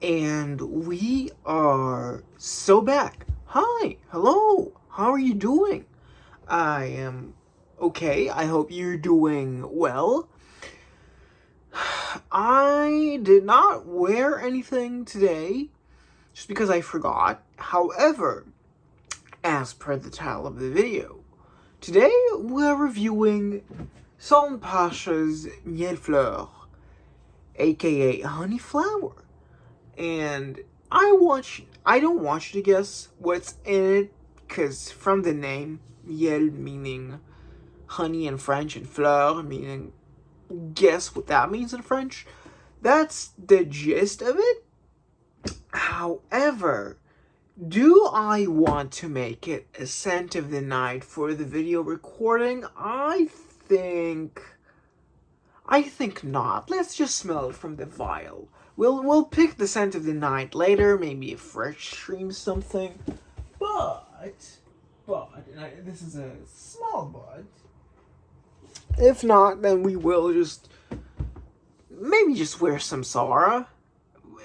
And we are so back. Hi, hello, how are you doing? I am okay. I hope you're doing well. I did not wear anything today just because I forgot. However, as per the title of the video, today we're reviewing Sultan Pasha's Mielfleur, aka Honey Flower. And I don't want you to guess what's in it, because from the name, miel meaning honey in French, and fleur meaning guess what that means in French. That's the gist of it. However, do I want to make it a scent of the night for the video recording? I think not. Let's just smell it from the vial. We'll pick the scent of the night later, maybe a fresh stream something. But this is a small but. If not, then we will maybe just wear some Sara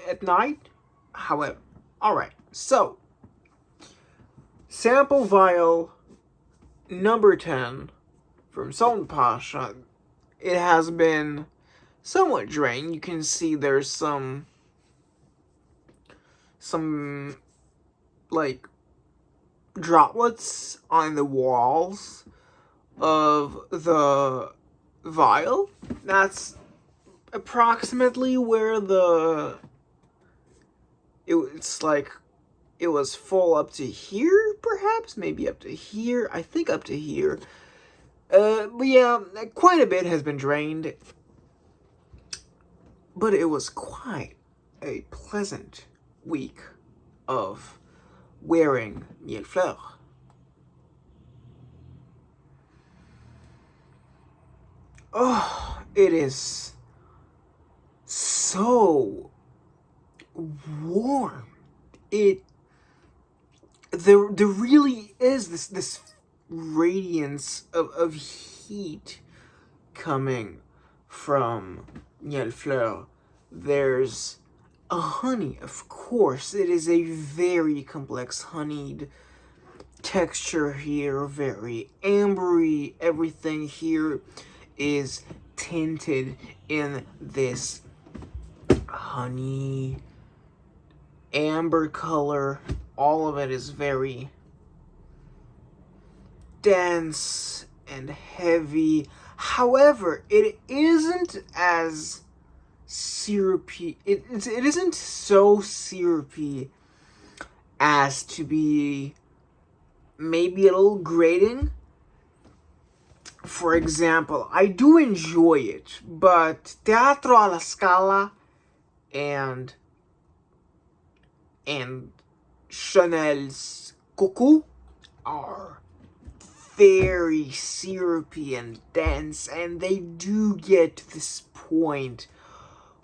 at night. However, alright, so sample vial number 10 from Sultan Pasha. It has been somewhat drained. You can see there's some like droplets on the walls of the vial. That's approximately where it's like it was full up to here, perhaps, maybe up to here. I think up to here. But yeah, quite a bit has been drained. But it was quite a pleasant week of wearing Mielfleur. Oh, it is so warm. There really is this radiance of heat coming from Mielfleur. There's a honey, of course. It is a very complex honeyed texture here, very ambery. Everything here is tinted in this honey amber color. All of it is very dense and heavy. However, it isn't as syrupy. It isn't so syrupy as to be maybe a little grating. For example, I do enjoy it, but Teatro alla Scala and Chanel's Cuckoo are very syrupy and dense, and they do get to this point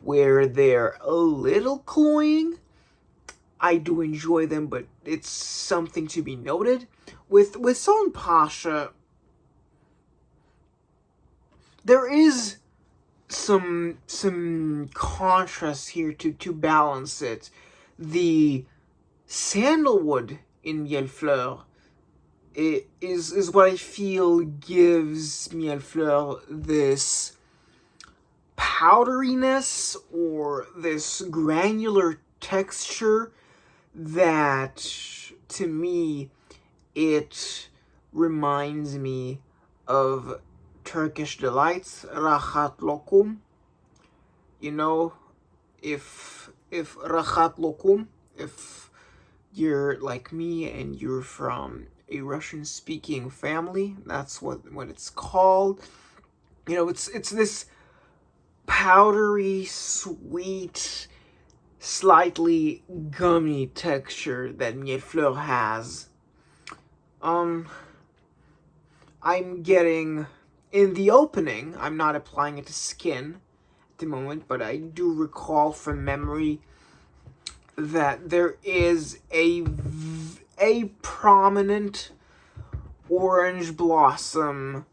where they're a little cloying. I do enjoy them, but it's something to be noted. With Sultan Pasha, there is some contrast here to balance it. The sandalwood in Mielfleur is what I feel gives Mielfleur this powderiness or this granular texture that, to me, it reminds me of Turkish delights, rahat lokum. You know, if rahat lokum, if you're like me and you're from a Russian-speaking family, that's what it's called. You know, it's this powdery, sweet, slightly gummy texture that Mielfleur has. I'm getting, in the opening, I'm not applying it to skin at the moment, but I do recall from memory that there is a prominent orange blossom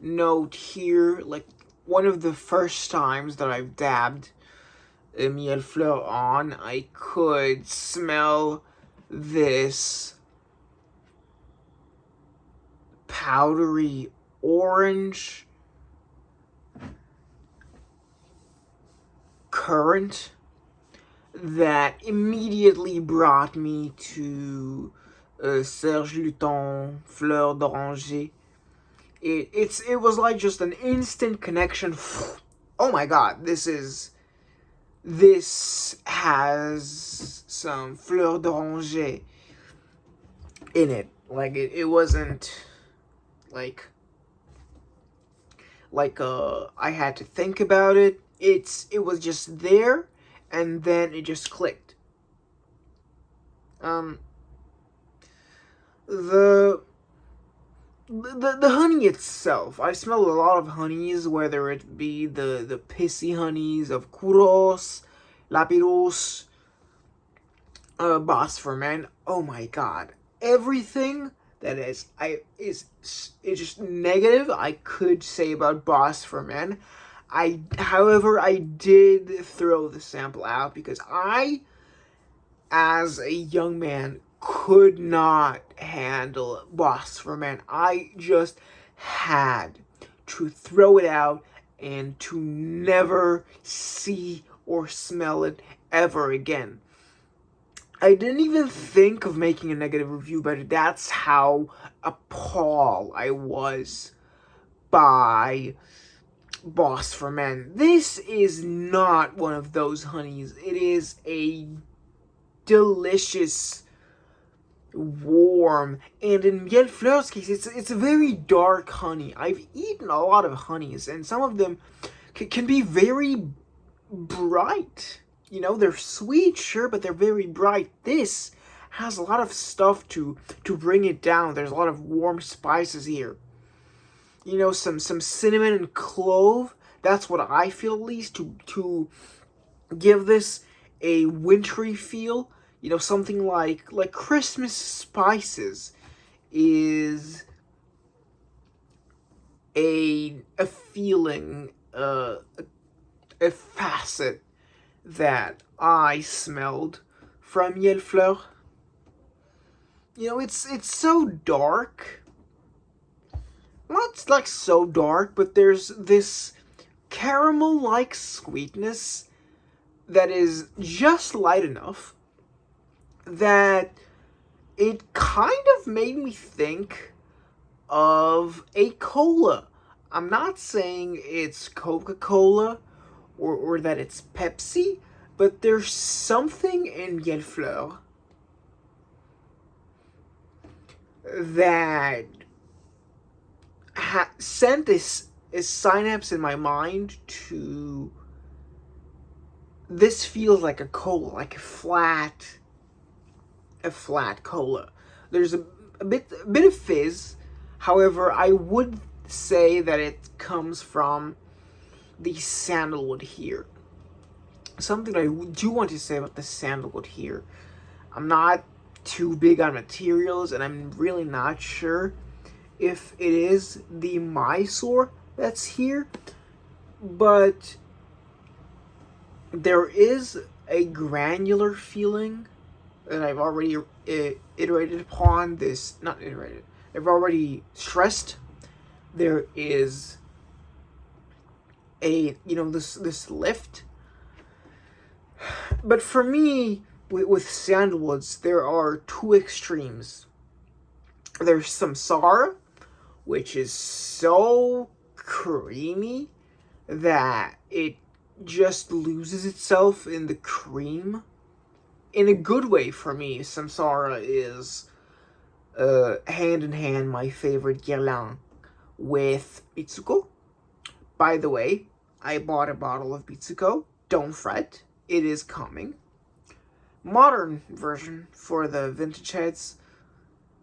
note here, like one of the first times that I've dabbed Mielfleur on, I could smell this powdery orange current that immediately brought me to Serge Luton, Fleur d'Oranger. It was like just an instant connection. Oh my god, this has some Fleur d'Oranger in it. Like it wasn't like I had to think about it. It was just there, and then it just clicked. The honey itself, I smell a lot of honeys, whether it be the pissy honeys of Kuros, Lapidus, Boss for Men. Oh my god, everything that is just negative I could say about Boss for Men. However, I did throw the sample out because I, as a young man, could not handle Boss for Men. I just had to throw it out and to never see or smell it ever again. I didn't even think of making a negative review, but that's how appalled I was by Boss for Men. This is not one of those honeys. It is a delicious, warm, and in Mielfleur's case, it's a very dark honey. I've eaten a lot of honeys, and some of them can be very bright. You know, they're sweet, sure, but they're very bright. This has a lot of stuff to bring it down. There's a lot of warm spices here. You know, some cinnamon and clove. That's what I feel, at least, to give this a wintry feel. You know, something like Christmas spices is a feeling, a facet that I smelled from Mielfleur. You know, it's so dark. Not like so dark, but there's this caramel-like sweetness that is just light enough that it kind of made me think of a cola. I'm not saying it's Coca-Cola or that it's Pepsi, but there's something in Mielfleur that sent this synapse in my mind to this feels like a cola, like a flat cola. There's a bit of fizz. However, I would say that it comes from the sandalwood here. Something I do want to say about the sandalwood here. I'm not too big on materials, and I'm really not sure if it is the Mysore that's here, but there is a granular feeling that I've already iterated upon. I've already stressed. There is this lift, but for me, with sandalwoods, there are two extremes. There's samsara, which is so creamy that it just loses itself in the cream. In a good way for me, samsara is hand in hand my favorite guirlande with Bitsuko. By the way, I bought a bottle of Bitsuko. Don't fret, it is coming. Modern version for the vintage heads,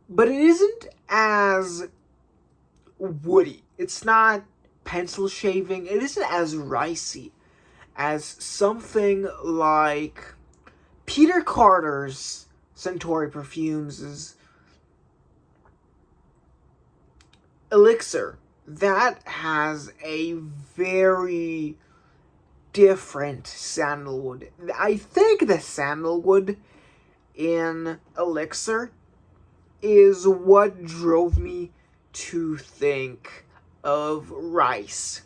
but it isn't as woody. It's not pencil shaving. It isn't as ricey as something like Peter Carter's Centauri Perfumes' Elixir. That has a very different sandalwood. I think the sandalwood in Elixir is what drove me to think of rice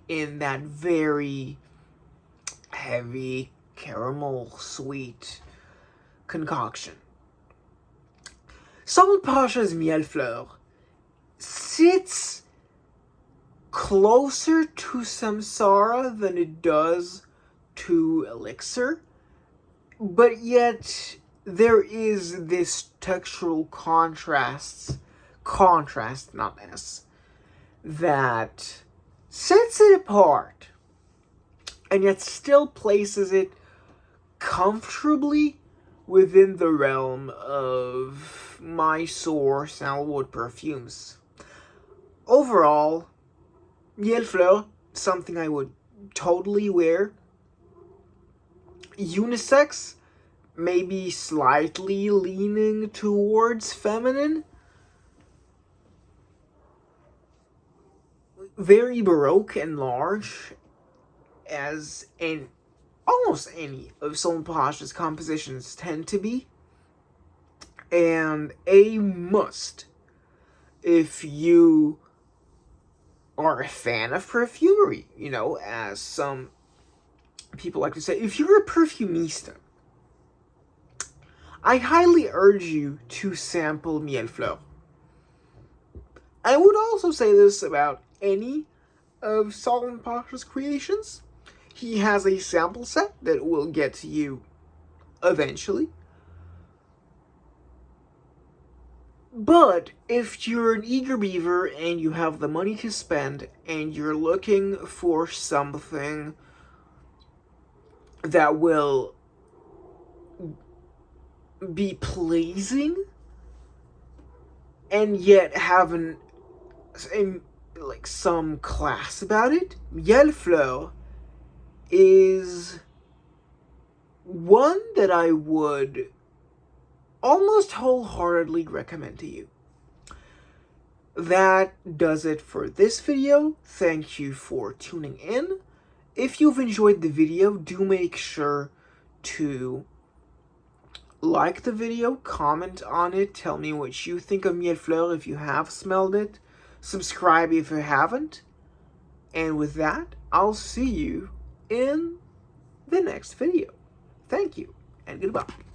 in that very heavy caramel sweet concoction. Salman Pasha's Mielfleur sits closer to Samsara than it does to Elixir, but yet there is this textural contrast, not S, that sets it apart, and yet still places it comfortably within the realm of Mysore sandalwood perfumes. Overall, Mielfleur, something I would totally wear. Unisex, maybe slightly leaning towards feminine. Very baroque and large, as in almost any of Salman Pasha's compositions tend to be. And a must if you are a fan of perfumery, you know, as some people like to say. If you're a perfumista, I highly urge you to sample Mielfleur. I would also say this about any of Salman Pasha's creations. He has a sample set that will get to you eventually. But if you're an eager beaver and you have the money to spend and you're looking for something that will be pleasing and yet have some class about it, Mielfleur is one that I would almost wholeheartedly recommend to you. That does it for this video. Thank you for tuning in. If you've enjoyed the video, do make sure to like the video, comment on it, tell me what you think of Mielfleur if you have smelled it, subscribe if you haven't, and with that, I'll see you in the next video. Thank you, and goodbye.